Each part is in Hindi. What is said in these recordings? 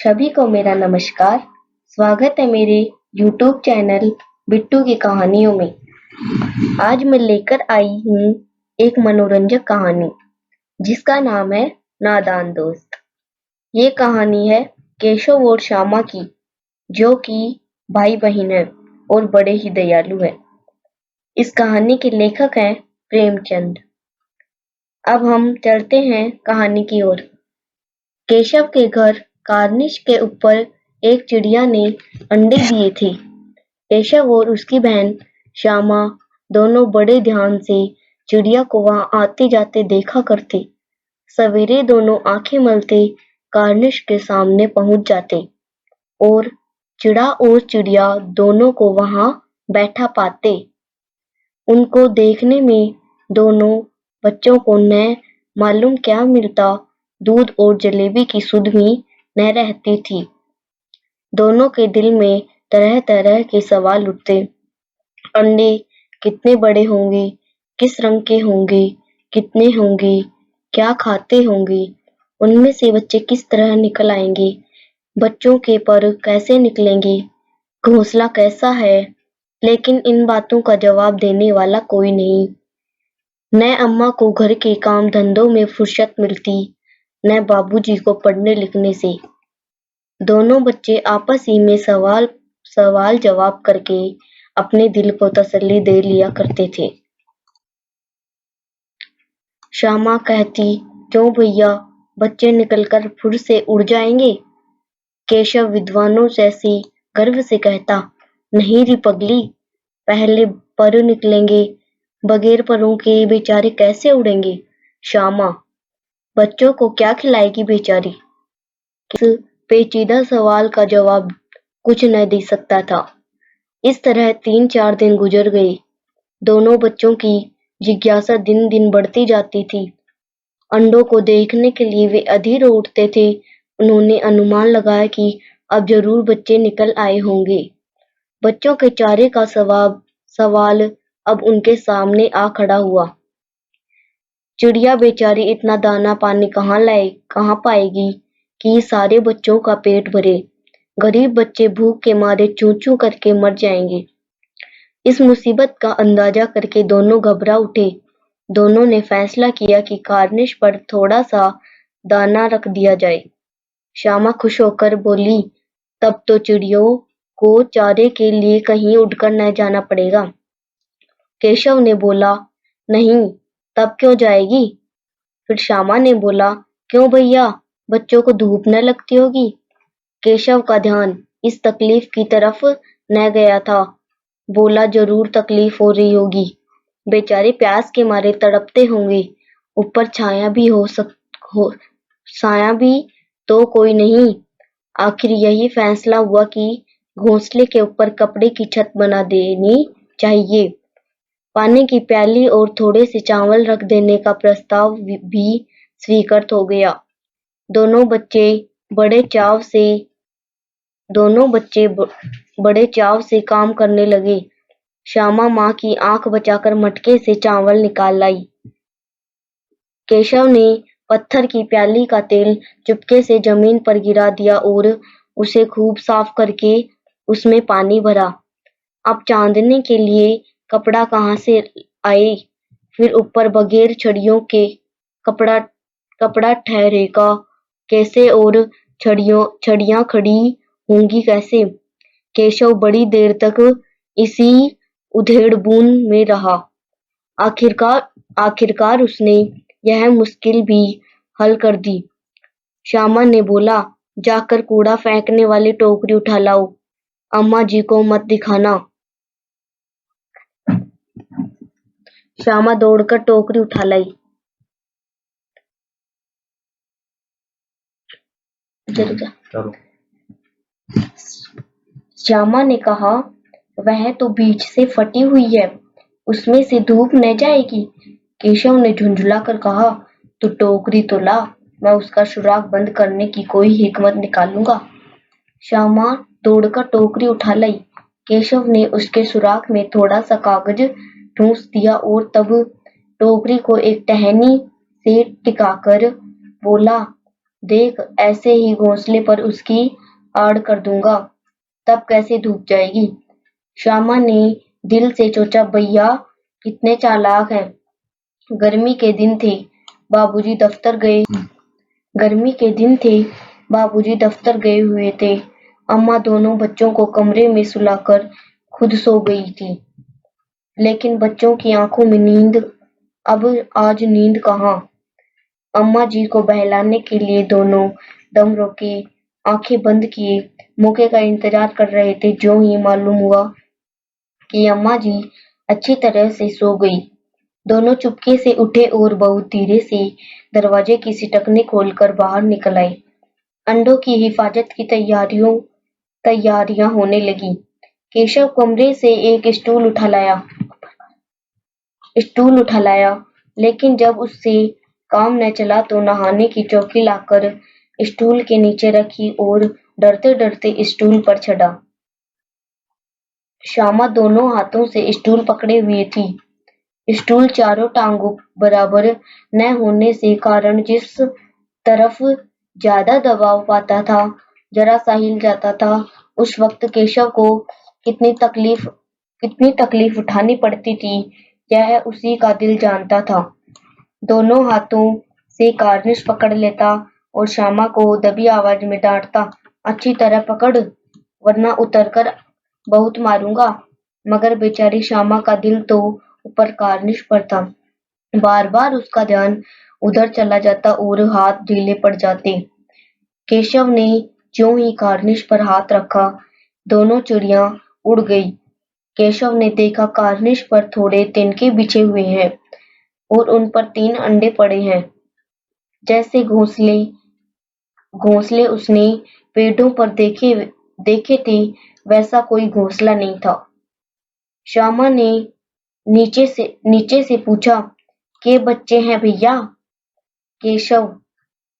सभी को मेरा नमस्कार। स्वागत है मेरे YouTube चैनल बिट्टू की कहानियों में। आज मैं लेकर आई हूँ एक मनोरंजक कहानी जिसका नाम है नादान दोस्त। ये कहानी है केशव और श्यामा की, जो कि भाई बहन है और बड़े ही दयालु है। इस कहानी के लेखक हैं प्रेमचंद। अब हम चलते हैं कहानी की ओर। केशव के घर कार्निश के ऊपर एक चिड़िया ने अंडे दिए थे। केशव और उसकी बहन श्यामा दोनों बड़े ध्यान से चिड़िया को वहां आते जाते देखा करते। सवेरे दोनों आंखें मलते कार्निश के सामने पहुंच जाते और चिड़ा और चिड़िया दोनों को वहां बैठा पाते। उनको देखने में दोनों बच्चों को न मालूम क्या मिलता, दूध और जलेबी की सुध भी न रहती थी। दोनों के दिल में तरह-तरह के सवाल उठते। अंडे कितने बड़े होंगे, किस रंग के होंगे, कितने होंगे, क्या खाते होंगे, उनमें से बच्चे किस तरह निकल आएंगे, बच्चों के पर कैसे निकलेंगे, घोंसला कैसा है। लेकिन इन बातों का जवाब देने वाला कोई नहीं। न अम्मा को घर के काम धंधों में फुर्सत मिलती, न बाबूजी को पढ़ने लिखने से। दोनों बच्चे आपस ही में सवाल जवाब करके अपने दिल को तसल्ली दे लिया करते थे। श्यामा कहती, क्यों भैया, बच्चे निकलकर फुर से उड़ जाएंगे। केशव विद्वानों जैसे गर्व से कहता, नहीं री पगली, पहले पर निकलेंगे, बगैर परों के बेचारे कैसे उड़ेंगे। श्यामा, बच्चों को क्या खिलाएगी बेचारी। इस पेचीदा सवाल का जवाब कुछ न दे सकता था। इस तरह 3-4 दिन गुजर गए। दोनों बच्चों की जिज्ञासा दिन दिन बढ़ती जाती थी। अंडों को देखने के लिए वे अधीर उठते थे। उन्होंने अनुमान लगाया कि अब जरूर बच्चे निकल आए होंगे। बच्चों के चारे का सवाल अब उनके सामने आ खड़ा हुआ। चिड़िया बेचारी इतना दाना पानी कहाँ पाएगी कि सारे बच्चों का पेट भरे। गरीब बच्चे भूख के मारे चूं-चूं करके मर जाएंगे। इस मुसीबत का अंदाजा करके दोनों घबरा उठे। दोनों ने फैसला किया कि कार्निश पर थोड़ा सा दाना रख दिया जाए। श्यामा खुश होकर बोली, तब तो चिड़ियों को चारे के लिए कहीं उड़कर न जाना पड़ेगा। केशव ने बोला, नहीं, तब क्यों जाएगी। फिर श्यामा ने बोला, क्यों भैया, बच्चों को धूप न लगती होगी। केशव का ध्यान इस तकलीफ की तरफ न गया था। बोला, जरूर तकलीफ हो रही होगी, बेचारे प्यास के मारे तड़पते होंगे, ऊपर छाया भी तो कोई नहीं। आखिर यही फैसला हुआ कि घोंसले के ऊपर कपड़े की छत बना देनी चाहिए। पानी की प्याली और थोड़े से चावल रख देने का प्रस्ताव भी स्वीकृत हो गया। दोनों बच्चे बड़े चाव से काम करने लगे। श्यामा माँ की आंख बचाकर मटके से चावल निकाल लाई। केशव ने पत्थर की प्याली का तेल चुपके से जमीन पर गिरा दिया और उसे खूब साफ करके उसमें पानी भरा। अब चांदने के लिए कपड़ा कहाँ से आए, फिर ऊपर बगैर छड़ियों के कपड़ा ठहरेगा कैसे और छड़ियां खड़ी होंगी कैसे। केशव बड़ी देर तक इसी उधेड़बुन में रहा। आखिरकार उसने यह मुश्किल भी हल कर दी। श्यामा ने बोला, जाकर कूड़ा फेंकने वाली टोकरी उठा लाओ, अम्मा जी को मत दिखाना। श्यामा दौड़कर टोकरी उठा लाई। श्यामा ने कहा, वह तो बीच से फटी हुई है, उसमें से धूप न जाएगी। केशव ने झुंझुलाकर कहा, तू टोकरी तो ला, मैं उसका सुराख बंद करने की कोई हिकमत निकालूंगा। श्यामा दौड़कर टोकरी उठा लाई। केशव ने उसके सुराख में थोड़ा सा कागज ठूंस दिया और तब टोकरी को एक टहनी से टिकाकर बोला, देख, ऐसे ही घोंसले पर उसकी आड़ कर दूंगा, तब कैसे धूप जाएगी। श्यामा ने दिल से सोचा, भैया कितने चालाक हैं। गर्मी के दिन थे, बाबूजी दफ्तर गए गर्मी के दिन थे, बाबूजी दफ्तर गए हुए थे। अम्मा दोनों बच्चों को कमरे में सुलाकर खुद सो गई थी। लेकिन बच्चों की आंखों में नींद, अब आज नींद कहाँ। अम्मा जी को बहलाने के लिए दोनों दम रोके, आंखें बंद किए, मौके का इंतजार कर रहे थे। ज्यों ही मालूम हुआ कि अम्मा जी अच्छी तरह से सो गई, दोनों चुपके से उठे और बहुत धीरे से दरवाजे की सिटकनी खोलकर बाहर निकल आए। अंडों की हिफाजत की तैयारियां होने लगी। केशव कमरे से एक स्टूल उठा लाया, लेकिन जब उससे काम न चला तो नहाने की चौकी लाकर स्टूल के नीचे रखी और डरते-डरते स्टूल पर चढ़ा। श्यामा दोनों हाथों से स्टूल पकड़े हुए थी। स्टूल चारों टांगों बराबर न होने से कारण जिस तरफ ज्यादा दबाव पाता था, जरा सा हिल जाता था। उस वक्त केशव को कितनी तकलीफ उठानी पड़ती थी, यह उसी का दिल जानता था। दोनों हाथों से कार्निश पकड़ लेता और श्यामा को दबी आवाज में डांटता, अच्छी तरह पकड़, वरना उतरकर बहुत मारूंगा। मगर बेचारी श्यामा का दिल तो ऊपर कार्निश पर था। बार-बार उसका ध्यान उधर चला जाता और हाथ ढीले पड़ जाते। केशव ने ज्यों ही कार्निश पर हाथ रखा, दोनों चिड़िया उड़ गई। केशव ने देखा कार्निश पर थोड़े तिनके बिछे हुए हैं और उन पर 3 अंडे पड़े हैं। जैसे घोंसले उसने पेड़ों पर देखे थे, वैसा कोई घोंसला नहीं था। श्यामा ने नीचे से पूछा, के बच्चे हैं भैया? केशव,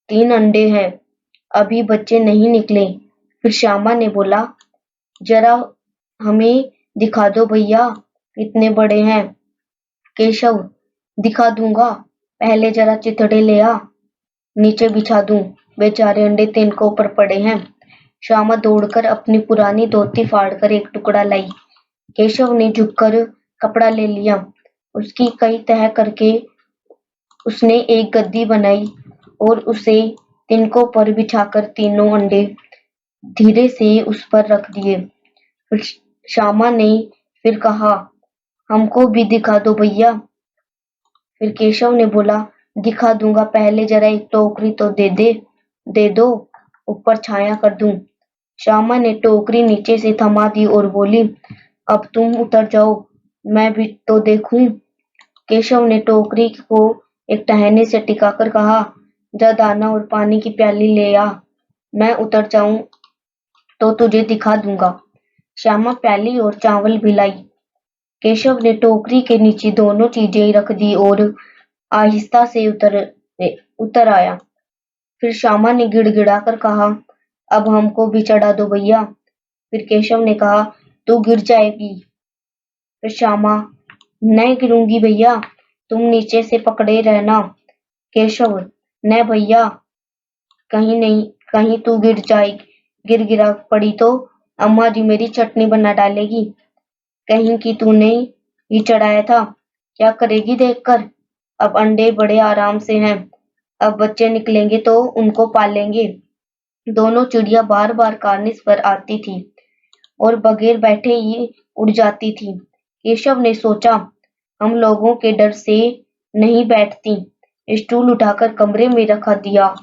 3 अंडे हैं, अभी बच्चे नहीं निकले। फिर श्यामा ने बोला, जरा हमें दिखा दो भैया, कितने बड़े हैं। केशव, दिखा दूंगा, पहले जरा चिथड़े ले आ, नीचे बिछा दूं, बेचारे अंडे तिनकों पर पड़े हैं। श्यामा दौड़कर अपनी पुरानी धोती फाड़कर एक टुकड़ा लाई। केशव ने झुककर कपड़ा ले लिया, उसकी कई तह करके उसने एक गद्दी बनाई और उसे तिनकों पर बिछाकर तीनों अंडे धीरे से उस पर रख दिए। फिर श्यामा ने फिर कहा, हमको भी दिखा दो भैया। फिर केशव ने बोला, दिखा दूंगा, पहले जरा एक टोकरी तो दे दो, ऊपर छाया कर दूं। श्यामा ने टोकरी नीचे से थमा दी और बोली, अब तुम उतर जाओ, मैं भी तो देखूं। केशव ने टोकरी को एक टहनी से टिकाकर कहा, जा दाना और पानी की प्याली ले आ, मैं उतर जाऊं तो तुझे दिखा दूंगा। श्यामा प्याली और चावल भी लाई। केशव ने टोकरी के नीचे दोनों चीजें रख दी और आहिस्ता से उतर आया। फिर श्यामा ने गिड़गिड़ाकर कहा, अब हमको भी चढ़ा दो भैया। फिर केशव ने कहा, तू गिर जाएगी। फिर श्यामा, नहीं गिरूंगी भैया, तुम नीचे से पकड़े रहना। केशव, न भैया, कहीं तू गिरा पड़ी तो अम्मा जी मेरी चटनी बना डालेगी। कहीं कि तूने ही चढ़ाया था, क्या करेगी देखकर। अब अंडे बड़े आराम से हैं, अब बच्चे निकलेंगे तो उनको पालेंगे। दोनों चिड़िया बार-बार कार्निस पर आती थी और बगैर बैठे ही उड़ जाती थी। केशव ने सोचा, हम लोगों के डर से नहीं बैठती। स्टूल उठाकर कमरे में रखा दिया,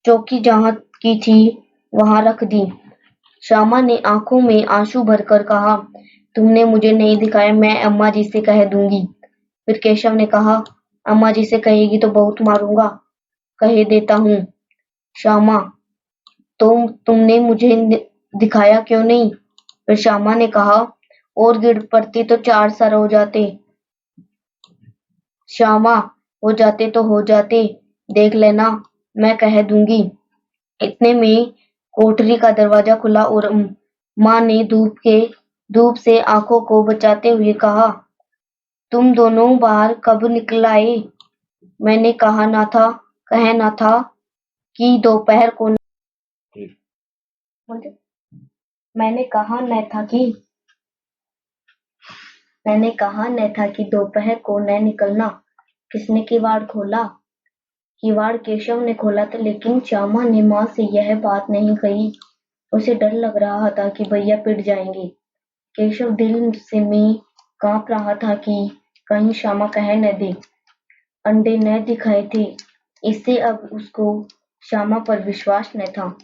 चौकी जहां की थी वहां रख दी। श्यामा ने आंखों में आंसू भरकर कहा, तुमने मुझे नहीं दिखाया, मैं अम्मा जी से कह दूंगी। फिर केशव ने कहा, अम्मा जी से कहेगी तो बहुत मारूंगा, कहे देता हूँ। श्यामा, तुमने मुझे दिखाया क्यों नहीं? फिर श्यामा ने कहा, और गिर पड़ती तो 4 सर हो जाते। श्यामा, हो जाते तो हो जाते, देख लेना, मैं कह दूंगी। इतने में कोठरी का दरवाजा खुला और माँ ने धूप से आंखों को बचाते हुए कहा, तुम दोनों बाहर कब निकल आए? मैंने कहा ना था कि दोपहर को मैंने कहा न था कि दोपहर को न निकलना। किसने किवाड़ खोला? किवाड़ केशव ने खोला था, लेकिन श्यामा ने माँ से यह बात नहीं कही। उसे डर लग रहा था कि भैया पिट जाएंगे। केशव दिल से में कांप रहा था कि कहीं श्यामा कह न दे। अंडे न दिखाए थे, इससे अब उसको श्यामा पर विश्वास न था।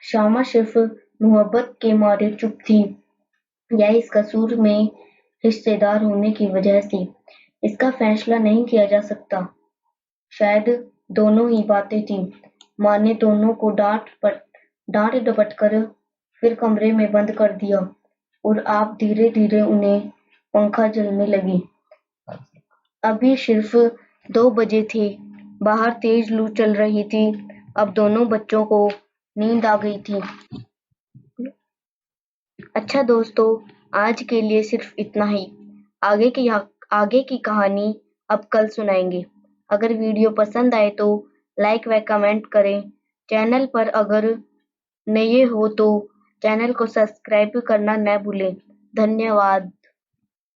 श्यामा सिर्फ मोहब्बत के मारे चुप थी, या इस कसूर में हिस्सेदार होने की वजह से। इसका फैसला नहीं किया जा सकता। शायद दोनों ही बातें थीं। माँ ने दोनों को डांट डपट कर फिर कमरे में बंद कर दिया और आप धीरे धीरे उन्हें पंखा झलने लगी। अभी सिर्फ 2 बजे थे। बाहर तेज लू चल रही थी। अब दोनों बच्चों को नींद आ गई थी। अच्छा दोस्तों, आज के लिए सिर्फ इतना ही। आगे की कहानी अब कल सुनाएंगे। अगर वीडियो पसंद आए तो लाइक व कमेंट करें। चैनल पर अगर नए हो तो चैनल को सब्सक्राइब करना न भूलें। धन्यवाद।